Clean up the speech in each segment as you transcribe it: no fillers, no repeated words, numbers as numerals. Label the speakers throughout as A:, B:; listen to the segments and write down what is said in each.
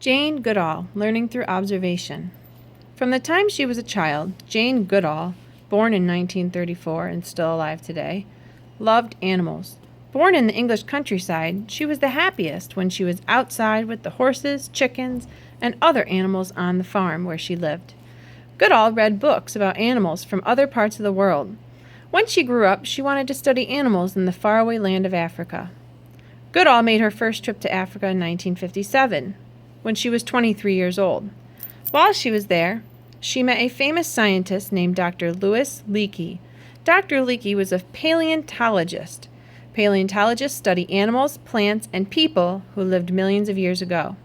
A: Jane Goodall, learning through observation. From the time she was a child, Jane Goodall, born in 1934 and still alive today, loved animals. Born in the English countryside, she was the happiest when she was outside with the horses, chickens, and other animals on the farm where she lived. Goodall read books about animals from other parts of the world. When she grew up, she wanted to study animals in the faraway land of Africa. Goodall made her first trip to Africa in 1957, when she was 23 years old. While she was there, she met a famous scientist named Dr. Louis Leakey. Dr. Leakey was a paleontologist. Paleontologists study animals, plants, and people who lived millions of years ago.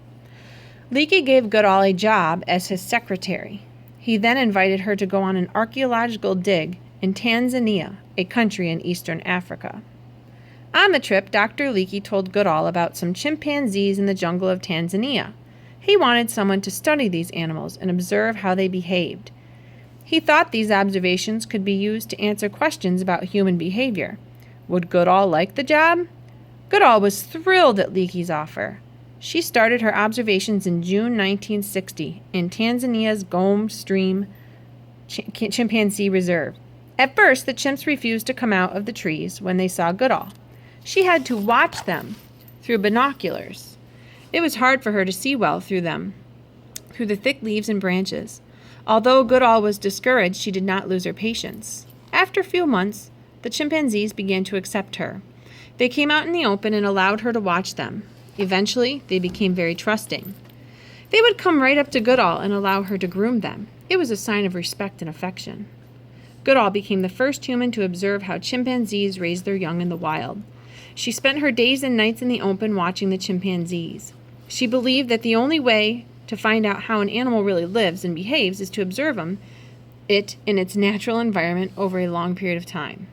A: Leakey gave Goodall a job as his secretary. He then invited her to go on an archaeological dig in Tanzania, a country in eastern Africa. On the trip, Dr. Leakey told Goodall about some chimpanzees in the jungle of Tanzania. He wanted someone to study these animals and observe how they behaved. He thought these observations could be used to answer questions about human behavior. Would Goodall like the job? Goodall was thrilled at Leakey's offer. She started her observations in June 1960 in Tanzania's Gombe Stream Chimpanzee Reserve. At first, the chimps refused to come out of the trees when they saw Goodall. She had to watch them through binoculars. It was hard for her to see well through them, through the thick leaves and branches. Although Goodall was discouraged, she did not lose her patience. After a few months, the chimpanzees began to accept her. They came out in the open and allowed her to watch them. Eventually, they became very trusting. They would come right up to Goodall and allow her to groom them. It was a sign of respect and affection. Goodall became the first human to observe how chimpanzees raise their young in the wild. She spent her days and nights in the open watching the chimpanzees. She believed that the only way to find out how an animal really lives and behaves is to observe it in its natural environment over a long period of time.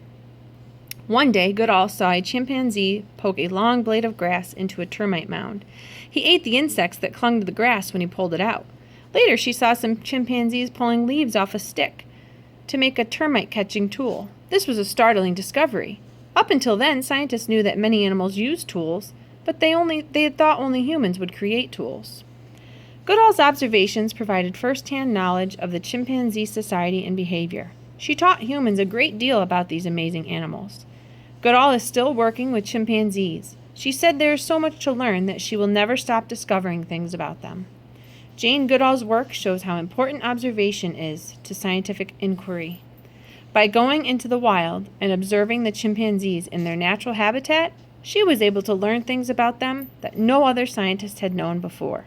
A: One day, Goodall saw a chimpanzee poke a long blade of grass into a termite mound. He ate the insects that clung to the grass when he pulled it out. Later, she saw some chimpanzees pulling leaves off a stick to make a termite-catching tool. This was a startling discovery. Up until then, scientists knew that many animals used tools, but they had thought only humans would create tools. Goodall's observations provided first-hand knowledge of the chimpanzee society and behavior. She taught humans a great deal about these amazing animals. Goodall is still working with chimpanzees. She said there is so much to learn that she will never stop discovering things about them. Jane Goodall's work shows how important observation is to scientific inquiry. By going into the wild and observing the chimpanzees in their natural habitat, she was able to learn things about them that no other scientist had known before.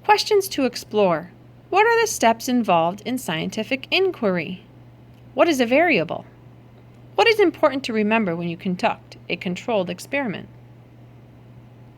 A: Questions to explore. What are the steps involved in scientific inquiry? What is a variable? What is important to remember when you conduct a controlled experiment?